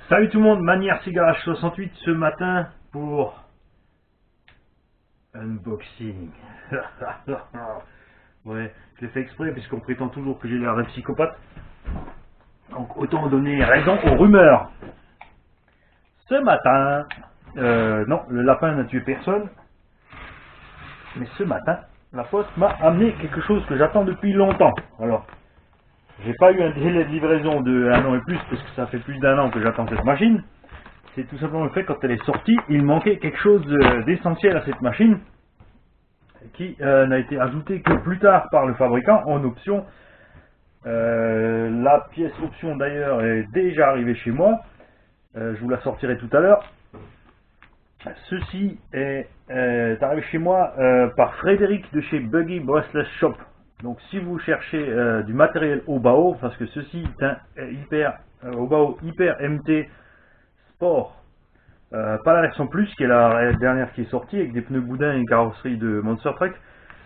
Salut tout le monde, Manière Cigarage 68 ce matin pour unboxing. Ouais, je l'ai fait exprès puisqu'on prétend toujours que j'ai l'air d'un psychopathe. Donc autant donner raison aux rumeurs. Ce matin, non, le lapin n'a tué personne. Mais ce matin, la poste m'a amené quelque chose que j'attends depuis longtemps. Alors, j'ai pas eu un délai de livraison de 1 an et plus, parce que ça fait plus d'1 an que j'attends cette machine. C'est tout simplement le fait que quand elle est sortie, il manquait quelque chose d'essentiel à cette machine, qui n'a été ajouté que plus tard par le fabricant en option. La pièce option d'ailleurs est déjà arrivée chez moi. Je vous la sortirai tout à l'heure. Ceci est arrivé chez moi par Frédéric de chez Buggy Brushless Shop. Donc si vous cherchez du matériel Obao, parce que ceci est un Obao Hyper MT Sport, pas la version plus qui est la dernière qui est sortie avec des pneus boudins et une carrosserie de Monster Truck,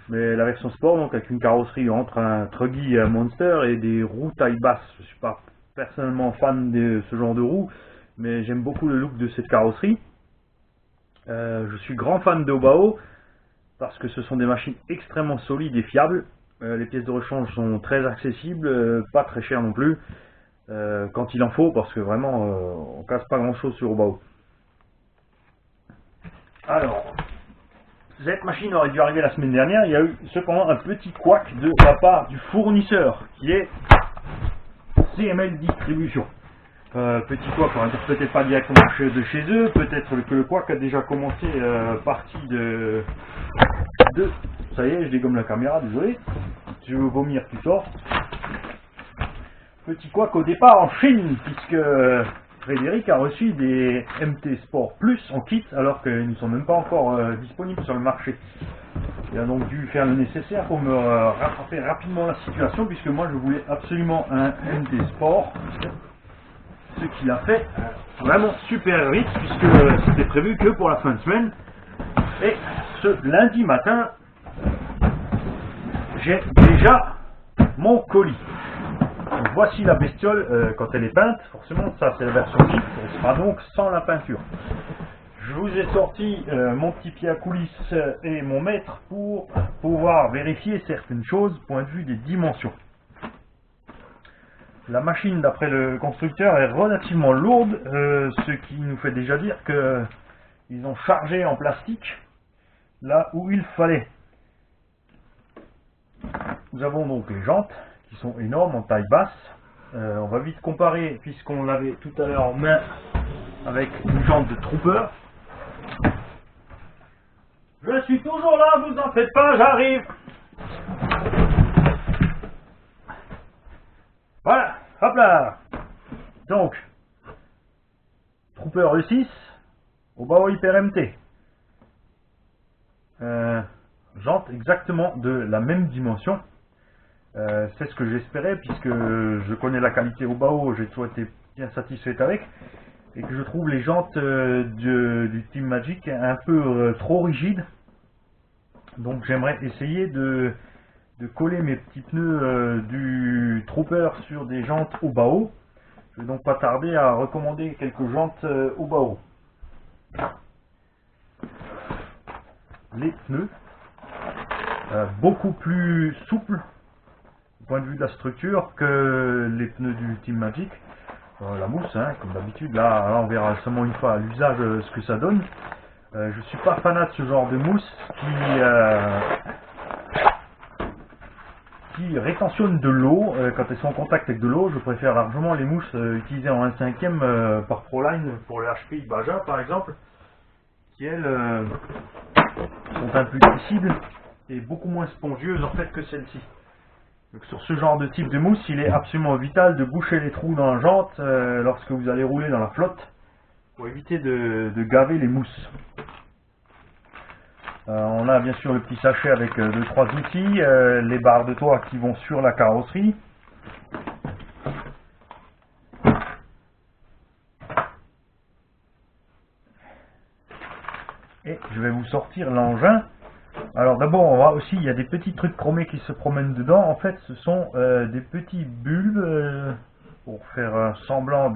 mais la version Sport donc avec une carrosserie entre un Truggy Monster et des roues taille basse. Je suis pas personnellement fan de ce genre de roues, mais j'aime beaucoup le look de cette carrosserie. Je suis grand fan de Obao parce que ce sont des machines extrêmement solides et fiables. Les pièces de rechange sont très accessibles, pas très chères non plus, quand il en faut, parce que vraiment on casse pas grand chose sur Obao. Alors, cette machine aurait dû arriver la semaine dernière. Il y a eu cependant un petit couac de la part du fournisseur qui est CML Distribution. Petit couac, peut-être pas directement de chez eux, peut-être que le couac a déjà commencé partie de... Ça y est, je dégomme la caméra, désolé. Si je veux vomir, tu sors. Petit couac au départ en Chine, puisque Frédéric a reçu des MT Sport Plus en kit, alors qu'ils ne sont même pas encore disponibles sur le marché. Il a donc dû faire le nécessaire pour me rattraper rapidement la situation, puisque moi je voulais absolument un MT Sport. Ce qu'il a fait vraiment super vite, puisque c'était prévu que pour la fin de semaine. Et ce lundi matin, j'ai déjà mon colis. Donc, voici la bestiole quand elle est peinte. Forcément, ça c'est la version kit. Elle sera donc sans la peinture. Je vous ai sorti mon petit pied à coulisses et mon mètre pour pouvoir vérifier certaines choses, point de vue des dimensions. La machine, d'après le constructeur, est relativement lourde, ce qui nous fait déjà dire qu'ils ont chargé en plastique là où il fallait. Nous avons donc les jantes qui sont énormes en taille basse. On va vite comparer puisqu'on l'avait tout à l'heure en main avec une jante de Trooper. Je suis toujours là, vous en faites pas, j'arrive. Voilà, hop là. Donc, Trooper E6, Obao Hyper MT. Jante exactement de la même dimension. C'est ce que j'espérais, puisque je connais la qualité Obao, j'ai toujours été bien satisfait avec, et que je trouve les jantes du Team Magic un peu trop rigides. Donc j'aimerais essayer de coller mes petits pneus du Trooper sur des jantes Obao. Je vais donc pas tarder à recommander quelques jantes Obao. Les pneus beaucoup plus souples du point de vue de la structure que les pneus du Team Magic. La mousse, hein, comme d'habitude, là on verra seulement une fois à l'usage ce que ça donne. Je suis pas fanat de ce genre de mousse qui rétentionne de l'eau quand elles sont en contact avec de l'eau. Je préfère largement les mousses utilisées en 1/5 par Proline pour le HP Baja par exemple, qui elles sont un peu flexibles et beaucoup moins spongieuses en fait que celle-ci. Donc sur ce genre de type de mousse, il est absolument vital de boucher les trous dans la jante lorsque vous allez rouler dans la flotte pour éviter de gaver les mousses. On a bien sûr le petit sachet avec 2-3 outils, les barres de toit qui vont sur la carrosserie. Et je vais vous sortir l'engin. Alors d'abord on voit aussi il y a des petits trucs chromés qui se promènent dedans. En fait ce sont des petits bulbes pour faire semblant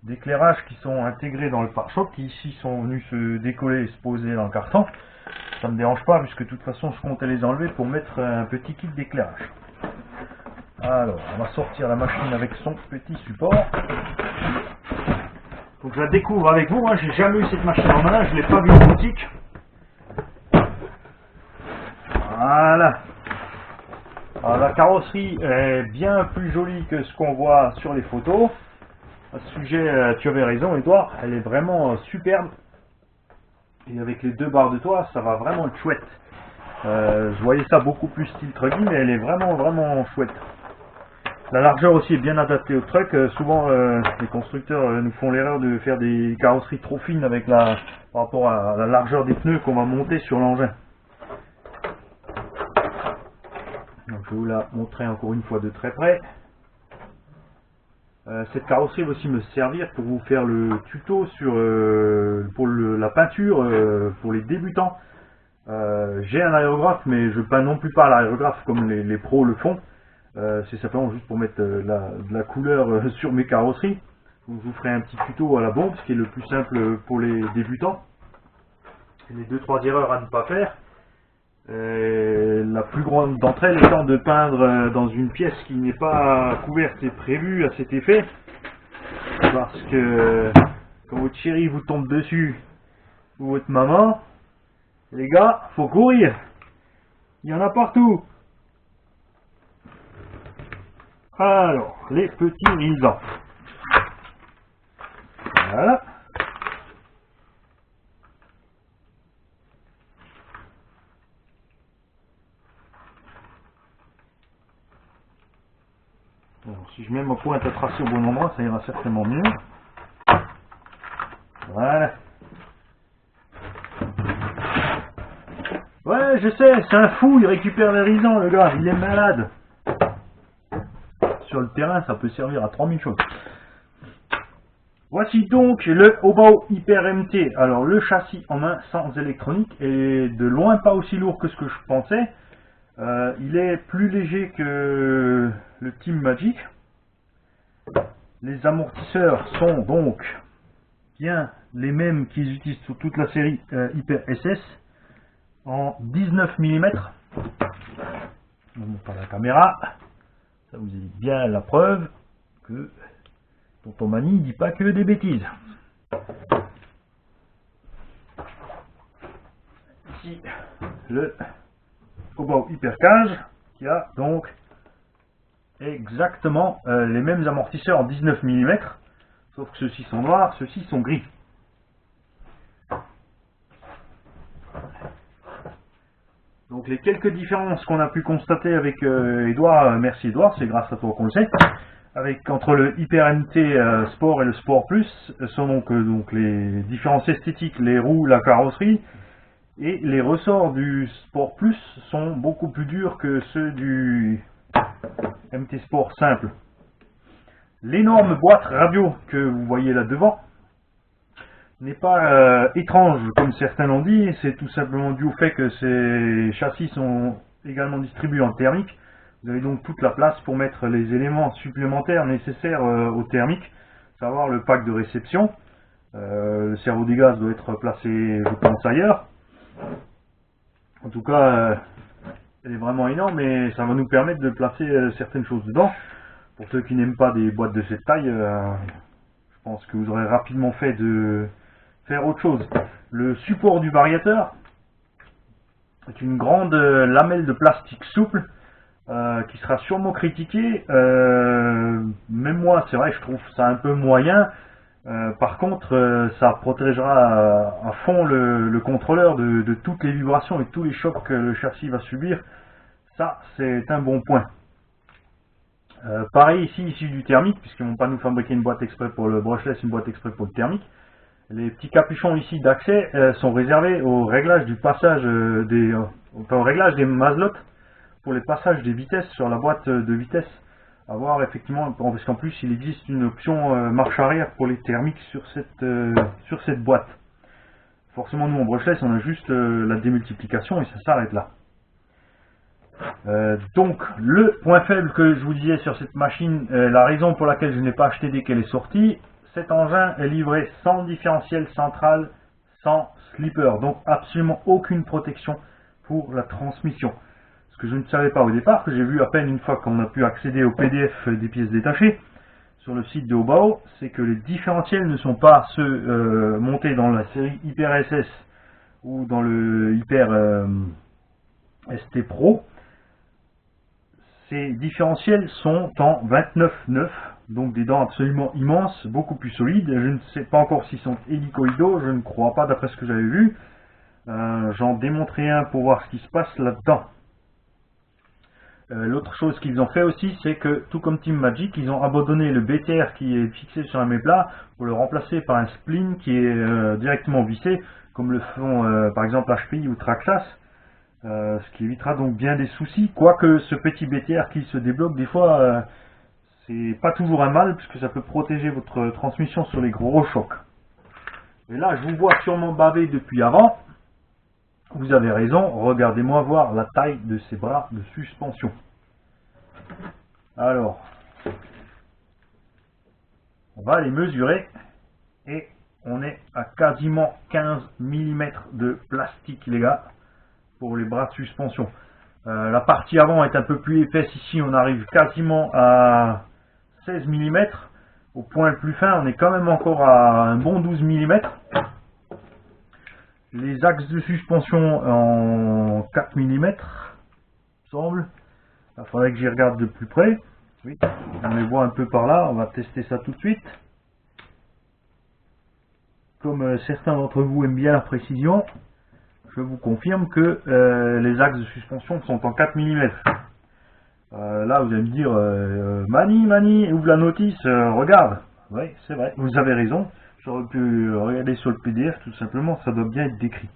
d'éclairage qui sont intégrés dans le pare-choc, qui ici sont venus se décoller et se poser dans le carton. Ça me dérange pas puisque de toute façon je comptais les enlever pour mettre un petit kit d'éclairage. Alors, on va sortir la machine avec son petit support. Faut que je la découvre avec vous. Moi, j'ai jamais eu cette machine en main, je l'ai pas vue en boutique. Voilà. Alors, la carrosserie est bien plus jolie que ce qu'on voit sur les photos. À ce sujet, tu avais raison, Edouard. Elle est vraiment superbe. Et avec les deux barres de toit, ça va vraiment être chouette. Je voyais ça beaucoup plus style truggy, mais elle est vraiment chouette. La largeur aussi est bien adaptée au truck. Souvent, les constructeurs nous font l'erreur de faire des carrosseries trop fines avec par rapport à la largeur des pneus qu'on va monter sur l'engin. Donc, je vais vous la montrer encore une fois de très près. Cette carrosserie va aussi me servir pour vous faire le tuto sur pour la peinture pour les débutants. J'ai un aérographe, mais je peins non plus pas à l'aérographe comme les pros le font. C'est simplement juste pour mettre de la couleur sur mes carrosseries. Je vous ferai un petit tuto à la bombe, ce qui est le plus simple pour les débutants. Et les 2-3 erreurs à ne pas faire. La plus grande d'entre elles étant de peindre dans une pièce qui n'est pas couverte et prévue à cet effet, parce que quand votre chérie vous tombe dessus ou votre maman, les gars, faut courir, il y en a partout. Alors, les petits risants, voilà. Alors, si je mets ma pointe à tracer au bon endroit, ça ira certainement mieux. Voilà. Ouais, je sais, c'est un fou, il récupère les risants, le gars, il est malade. Sur le terrain, ça peut servir à 3000 choses. Voici donc le Hobao Hyper MT. Alors, le châssis en main sans électronique est de loin pas aussi lourd que ce que je pensais. Il est plus léger que le Team Magic. Les amortisseurs sont donc bien les mêmes qu'ils utilisent sur toute la série Hyper SS en 19 mm. On montre pas la caméra. Ça vous évite bien la preuve que Tonton Mani dit pas que des bêtises. Ici le Hobao Hyper Cage qui a donc exactement les mêmes amortisseurs en 19 mm, sauf que ceux-ci sont noirs, ceux-ci sont gris. Donc les quelques différences qu'on a pu constater avec Edouard, merci Edouard, c'est grâce à toi qu'on le sait, entre le Hyper MT Sport et le Sport Plus, sont donc les différences esthétiques, les roues, la carrosserie, et les ressorts du Sport Plus sont beaucoup plus durs que ceux du MT Sport simple. L'énorme boîte radio que vous voyez là devant n'est pas étrange comme certains l'ont dit, c'est tout simplement dû au fait que ces châssis sont également distribués en thermique. Vous avez donc toute la place pour mettre les éléments supplémentaires nécessaires au thermique, savoir le pack de réception. Le cerveau des gaz doit être placé, je pense, ailleurs. En tout cas, elle est vraiment énorme et ça va nous permettre de placer certaines choses dedans. Pour ceux qui n'aiment pas des boîtes de cette taille, je pense que vous aurez rapidement fait de faire autre chose. Le support du variateur est une grande lamelle de plastique souple qui sera sûrement critiquée. Même moi, c'est vrai, je trouve ça un peu moyen. Par contre, ça protégera à fond le contrôleur de toutes les vibrations et tous les chocs que le châssis va subir. Ça, c'est un bon point. Pareil ici, issu du thermique, puisqu'ils ne vont pas nous fabriquer une boîte exprès pour le brushless, une boîte exprès pour le thermique. Les petits capuchons ici d'accès sont réservés au réglage du passage au réglage des mazlottes pour les passages des vitesses sur la boîte de vitesse. À voir effectivement, parce qu'en plus il existe une option marche arrière pour les thermiques sur cette boîte. Forcément nous en brushless on a juste la démultiplication et ça s'arrête là. Donc le point faible que je vous disais sur cette machine, la raison pour laquelle je n'ai pas acheté dès qu'elle est sortie, cet engin est livré sans différentiel central, sans slipper, donc absolument aucune protection pour la transmission. Ce que je ne savais pas au départ, que j'ai vu à peine une fois qu'on a pu accéder au PDF des pièces détachées sur le site de Obao, c'est que les différentiels ne sont pas ceux montés dans la série Hyper SS ou dans le Hyper ST Pro. Ces différentiels sont en 29,9, donc des dents absolument immenses, beaucoup plus solides. Je ne sais pas encore s'ils sont hélicoïdaux, je ne crois pas d'après ce que j'avais vu. J'en démontrerai un pour voir ce qui se passe là-dedans. L'autre chose qu'ils ont fait aussi, c'est que tout comme Team Magic, ils ont abandonné le BTR qui est fixé sur un méplat pour le remplacer par un spline qui est directement vissé, comme le font par exemple HPI ou Traxxas. Ce qui évitera donc bien des soucis, quoique ce petit BTR qui se débloque des fois, c'est pas toujours un mal, puisque ça peut protéger votre transmission sur les gros chocs. Et là, je vous vois sûrement baver depuis avant. Vous avez raison, regardez-moi voir la taille de ces bras de suspension. Alors, on va les mesurer, et on est à quasiment 15 mm de plastique, les gars, pour les bras de suspension. La partie avant est un peu plus épaisse, ici on arrive quasiment à 16 mm. Au point le plus fin, on est quand même encore à un bon 12 mm. Les axes de suspension en 4 mm, semble. Il faudrait que j'y regarde de plus près. Oui, on les voit un peu par là, on va tester ça tout de suite. Comme certains d'entre vous aiment bien la précision, je vous confirme que les axes de suspension sont en 4 mm. Là, vous allez me dire, Mani, ouvre la notice, regarde. Oui, c'est vrai, vous avez raison. J'aurais pu regarder sur le PDF, tout simplement, ça doit bien être décrit.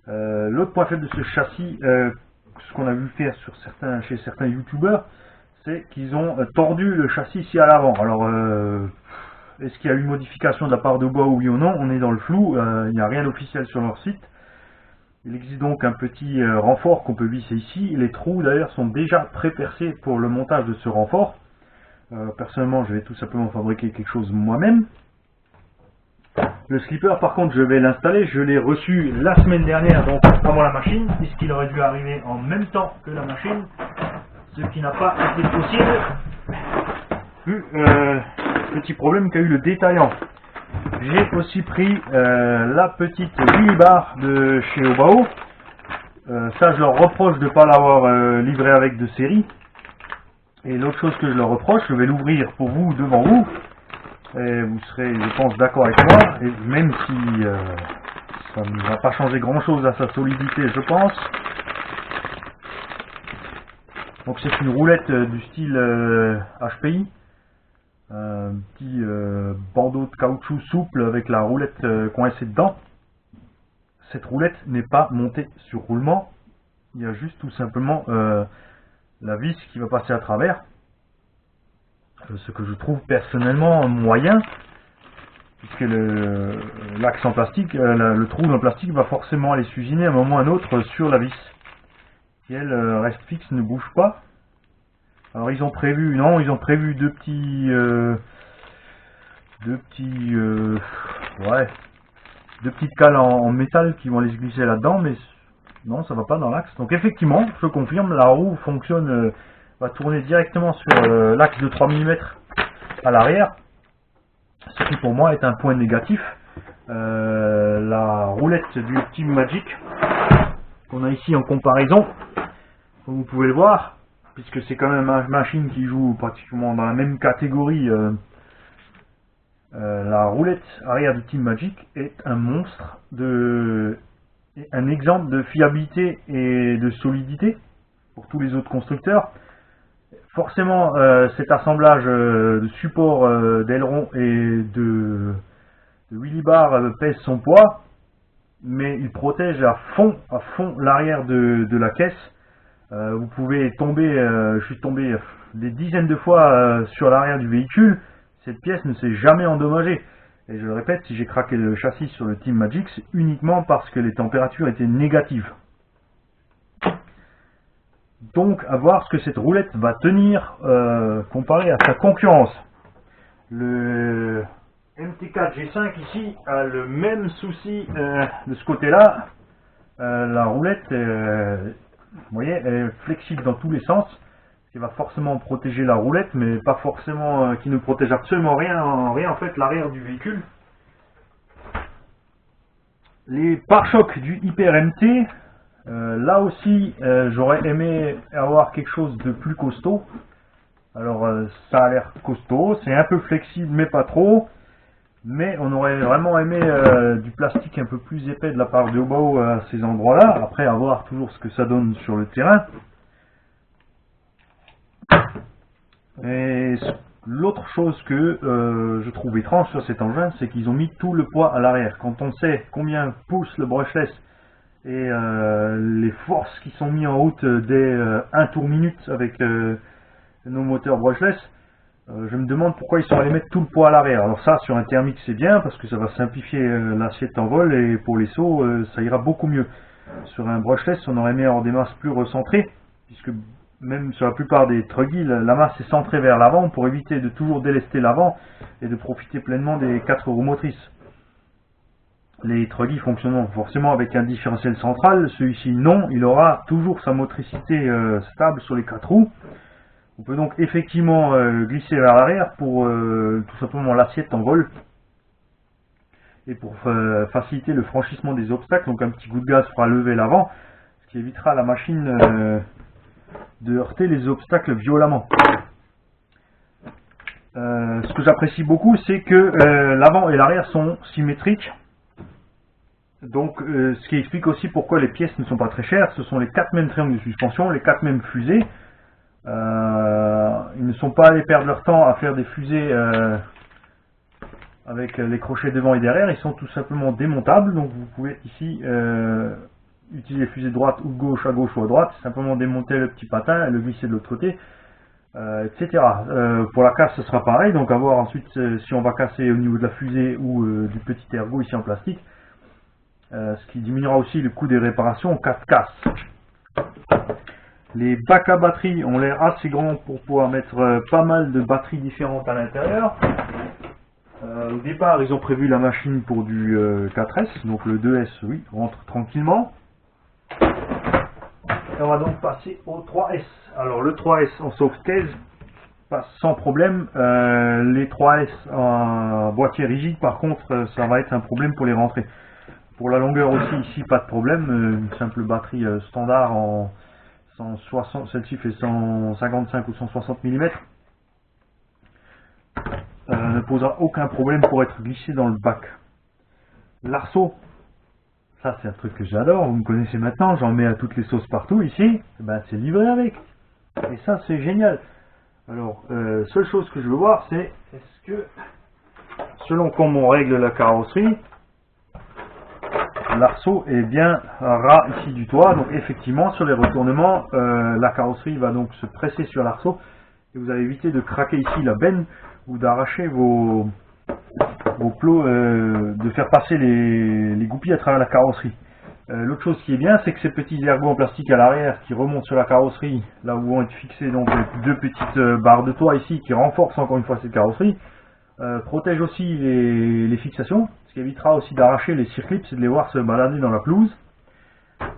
L'autre point faible de ce châssis, ce qu'on a vu faire chez certains youtubeurs, c'est qu'ils ont tordu le châssis ici à l'avant. Alors, est-ce qu'il y a eu une modification de la part de Obao, oui ou non? On est dans le flou, il n'y a rien d'officiel sur leur site. Il existe donc un petit renfort qu'on peut visser ici. Les trous d'ailleurs sont déjà pré-percés pour le montage de ce renfort. Personnellement, je vais tout simplement fabriquer quelque chose moi-même. Le slipper, par contre, je vais l'installer. Je l'ai reçu la semaine dernière, donc avant la machine, puisqu'il aurait dû arriver en même temps que la machine, ce qui n'a pas été possible, vu petit problème qu'a eu le détaillant. J'ai aussi pris la petite Willybar de chez Obao. Ça, je leur reproche de ne pas l'avoir livré avec de série. Et l'autre chose que je leur reproche, je vais l'ouvrir pour vous, devant vous. Et vous serez, je pense, d'accord avec moi. Et même si ça ne va pas changer grand chose à sa solidité, je pense. Donc c'est une roulette du style HPI. Un petit bandeau de caoutchouc souple avec la roulette coincée dedans. Cette roulette n'est pas montée sur roulement. Il y a juste tout simplement la vis qui va passer à travers. Ce que je trouve personnellement moyen, puisque l'axe en plastique, le trou dans le plastique va forcément aller s'usiner à un moment ou à un autre sur la vis, qui elle reste fixe, ne bouge pas. Alors ils ont prévu, non, ils ont prévu deux petites cales en métal qui vont les glisser là-dedans, mais non, ça va pas dans l'axe. Donc effectivement, je confirme, la roue fonctionne, va tourner directement sur l'axe de 3 mm à l'arrière, ce qui pour moi est un point négatif. La roulette du Team Magic qu'on a ici en comparaison, comme vous pouvez le voir, puisque c'est quand même une machine qui joue pratiquement dans la même catégorie, la roulette arrière du Team Magic est un monstre, un exemple de fiabilité et de solidité pour tous les autres constructeurs. Forcément, cet assemblage de support d'aileron et de Willybar pèse son poids, mais il protège à fond l'arrière de la caisse. Vous pouvez tomber, je suis tombé des dizaines de fois sur l'arrière du véhicule, cette pièce ne s'est jamais endommagée. Et je le répète, si j'ai craqué le châssis sur le Team Magic, c'est uniquement parce que les températures étaient négatives. Donc, à voir ce que cette roulette va tenir comparée à sa concurrence. Le G4, G5 ici a le même souci de ce côté-là. La roulette, vous voyez, elle est flexible dans tous les sens, ce qui va forcément protéger la roulette, mais pas forcément, qui ne protège absolument rien en fait l'arrière du véhicule. Les pare-chocs du Hyper MT, là aussi, j'aurais aimé avoir quelque chose de plus costaud. Alors, ça a l'air costaud, c'est un peu flexible, mais pas trop. Mais on aurait vraiment aimé du plastique un peu plus épais de la part de Obao à ces endroits-là. Après, à voir toujours ce que ça donne sur le terrain. Et l'autre chose que je trouve étrange sur cet engin, c'est qu'ils ont mis tout le poids à l'arrière. Quand on sait combien pousse le brushless et les forces qui sont mises en route dès 1 tour minute avec nos moteurs brushless, je me demande pourquoi ils sont allés mettre tout le poids à l'arrière. Alors ça, sur un thermique, c'est bien parce que ça va simplifier l'assiette en vol et pour les sauts, ça ira beaucoup mieux. Sur un brushless, on aurait aimé avoir des masses plus recentrées, puisque même sur la plupart des truggies, la masse est centrée vers l'avant pour éviter de toujours délester l'avant et de profiter pleinement des 4 roues motrices. Les truggies fonctionnent forcément avec un différentiel central, celui-ci non, il aura toujours sa motricité stable sur les 4 roues. On peut donc effectivement glisser vers l'arrière pour tout simplement l'assiette en vol et pour faciliter le franchissement des obstacles. Donc un petit coup de gaz fera lever l'avant, ce qui évitera à la machine de heurter les obstacles violemment. Ce que j'apprécie beaucoup, c'est que l'avant et l'arrière sont symétriques. Donc ce qui explique aussi pourquoi les pièces ne sont pas très chères. Ce sont les 4 mêmes triangles de suspension, les 4 mêmes fusées. Ils ne sont pas allés perdre leur temps à faire des fusées avec les crochets devant et derrière, ils sont tout simplement démontables. Donc vous pouvez ici utiliser les fusées droite ou gauche, à gauche ou à droite, simplement démonter le petit patin et le glisser de l'autre côté, etc. Pour la casse ce sera pareil, donc à voir ensuite si on va casser au niveau de la fusée ou du petit ergot ici en plastique, ce qui diminuera aussi le coût des réparations en cas de casse. Les bacs à batterie ont l'air assez grands pour pouvoir mettre pas mal de batteries différentes à l'intérieur. Au départ, ils ont prévu la machine pour du 4S, donc le 2S, oui, rentre tranquillement. Et on va donc passer au 3S. Alors le 3S en soft case passe sans problème. Les 3S en boîtier rigide, par contre, ça va être un problème pour les rentrer. Pour la longueur aussi, ici, pas de problème. Une simple batterie standard en 160, celle-ci fait 155 ou 160 mm. Ne posera aucun problème pour être glissé dans le bac. L'arceau, ça c'est un truc que j'adore, vous me connaissez maintenant, j'en mets à toutes les sauces partout ici, ben, c'est livré avec. Et ça c'est génial. Alors, seule chose que je veux voir, c'est est-ce que, selon comment on règle la carrosserie, l'arceau est bien ras ici du toit. Donc effectivement, sur les retournements, la carrosserie va donc se presser sur l'arceau et vous allez éviter de craquer ici la benne ou d'arracher vos plots, de faire passer les goupilles à travers la carrosserie. L'autre chose qui est bien, c'est que ces petits ergots en plastique à l'arrière qui remontent sur la carrosserie, là où vont être fixées donc deux petites barres de toit ici qui renforcent encore une fois cette carrosserie, protègent aussi les fixations, ce qui évitera aussi d'arracher les circlips et de les voir se balader dans la pelouse.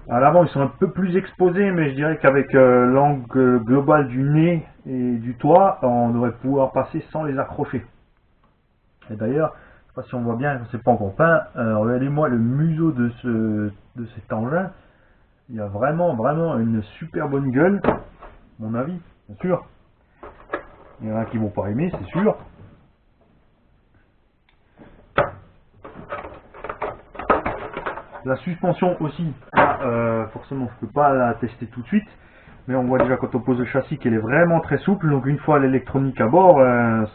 À l'avant, ils sont un peu plus exposés, mais je dirais qu'avec l'angle global du nez et du toit, on devrait pouvoir passer sans les accrocher. Et d'ailleurs, je ne sais pas si on voit bien, c'est pas encore peint, regardez-moi le museau de cet engin. Il y a vraiment une super bonne gueule, à mon avis, bien sûr. Il y en a qui vont pas aimer, c'est sûr. La suspension aussi, là, forcément je ne peux pas la tester tout de suite, mais on voit déjà quand on pose le châssis qu'elle est vraiment très souple, donc une fois l'électronique à bord,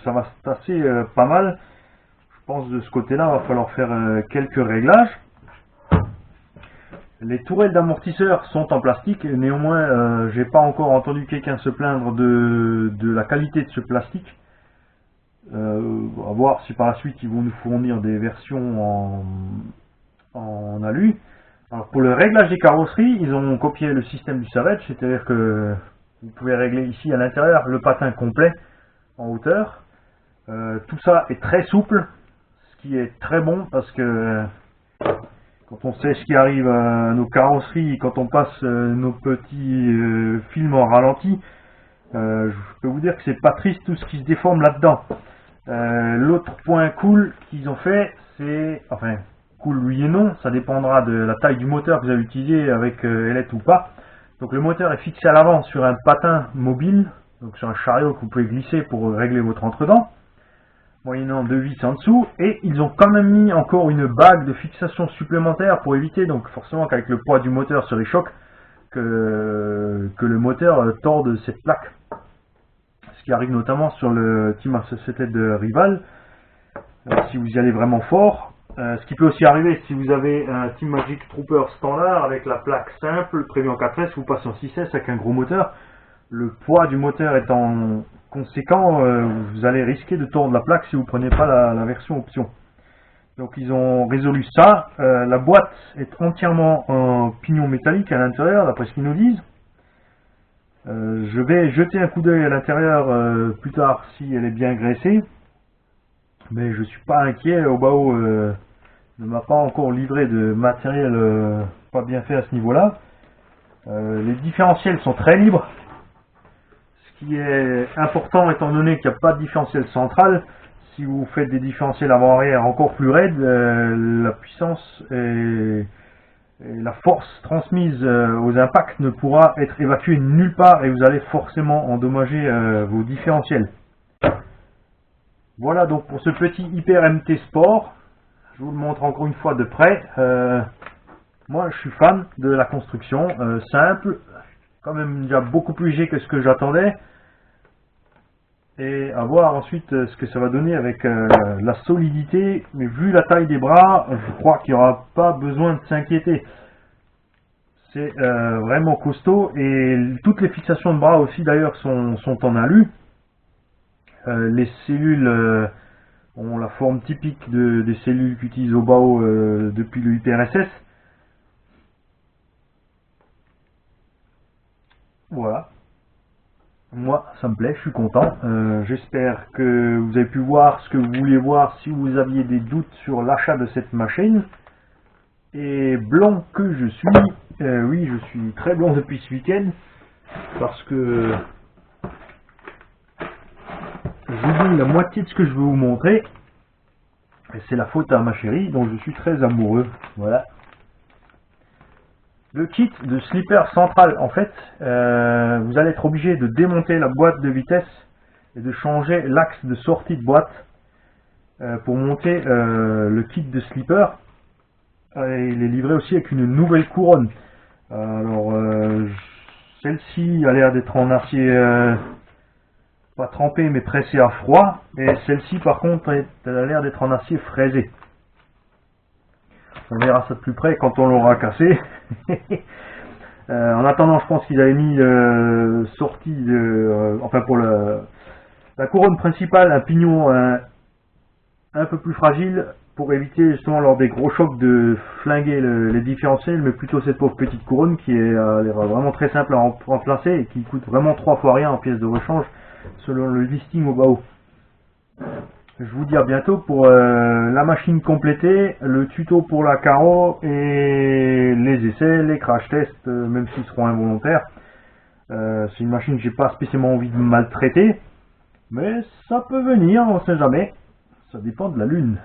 ça va se tasser pas mal. Je pense de ce côté-là, il va falloir faire quelques réglages. Les tourelles d'amortisseurs sont en plastique, néanmoins j'ai pas encore entendu quelqu'un se plaindre de la qualité de ce plastique. À voir si par la suite ils vont nous fournir des versions en alu. Alors pour le réglage des carrosseries, ils ont copié le système du Savage, c'est-à-dire que vous pouvez régler ici à l'intérieur le patin complet en hauteur. Tout ça est très souple, ce ce qui est très bon parce que quand on sait ce qui arrive à nos carrosseries, quand on passe nos petits films en ralenti, je peux vous dire que c'est pas triste tout ce qui se déforme là-dedans. L'autre point cool qu'ils ont fait, c'est, enfin, cool oui et non, ça dépendra de la taille du moteur que vous avez utilisé avec ailette ou pas. Donc le moteur est fixé à l'avant sur un patin mobile, donc sur un chariot que vous pouvez glisser pour régler votre entre-dents, moyennant 2 vis en dessous, et ils ont quand même mis encore une bague de fixation supplémentaire pour éviter, donc forcément qu'avec le poids du moteur sur les chocs, que le moteur torde cette plaque. Ce qui arrive notamment sur le Team Associated de Rival, si vous y allez vraiment fort. Ce qui peut aussi arriver si vous avez un Team Magic Trooper standard avec la plaque simple prévue en 4S, vous passez en 6S avec un gros moteur. Le poids du moteur étant conséquent, vous allez risquer de tordre la plaque si vous ne prenez pas la version option. Donc ils ont résolu ça. La boîte est entièrement en pignon métallique à l'intérieur, d'après ce qu'ils nous disent. Je vais jeter un coup d'œil à l'intérieur plus tard si elle est bien graissée. Mais je suis pas inquiet, Obao ne m'a pas encore livré de matériel pas bien fait à ce niveau-là. Les différentiels sont très libres. Ce qui est important étant donné qu'il n'y a pas de différentiel central. Si vous faites des différentiels avant-arrière encore plus raides, la puissance et la force transmise aux impacts ne pourra être évacuée nulle part et vous allez forcément endommager vos différentiels. Voilà donc pour ce petit Hyper MT Sport. Je vous le montre encore une fois de près. Moi je suis fan de la construction simple, quand même déjà beaucoup plus léger que ce que j'attendais. Et à voir ensuite ce que ça va donner avec la solidité. Mais vu la taille des bras, je crois qu'il n'y aura pas besoin de s'inquiéter. C'est vraiment costaud. Et toutes les fixations de bras aussi d'ailleurs sont en alu. Les cellules ont la forme typique des cellules qu'utilise Obao depuis le HyperSS. Voilà. Moi, ça me plaît, je suis content. J'espère que vous avez pu voir ce que vous vouliez voir si vous aviez des doutes sur l'achat de cette machine. Et blanc que je suis, oui, je suis très blanc depuis ce week-end, parce que j'oublie la moitié de ce que je veux vous montrer. Et c'est la faute à ma chérie, dont je suis très amoureux. Voilà. Le kit de slipper central, en fait, vous allez être obligé de démonter la boîte de vitesse et de changer l'axe de sortie de boîte pour monter le kit de slipper. Et il est livré aussi avec une nouvelle couronne. Alors, celle-ci a l'air d'être en acier pas trempé mais pressé à froid. Et celle-ci, par contre, elle a l'air d'être en acier fraisé. On verra ça de plus près quand on l'aura cassé. En attendant, je pense qu'ils avaient mis sortie enfin pour la couronne principale, un pignon un peu plus fragile pour éviter justement lors des gros chocs de flinguer les différentiels, mais plutôt cette pauvre petite couronne qui est vraiment très simple à remplacer et qui coûte vraiment 3 fois rien en pièces de rechange selon le listing Obao. Je vous dis à bientôt pour la machine complétée, le tuto pour la carreau et les essais, les crash tests, même s'ils seront involontaires. C'est une machine que j'ai pas spécialement envie de maltraiter, mais ça peut venir, on sait jamais. Ça dépend de la lune.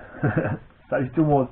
Salut tout le monde.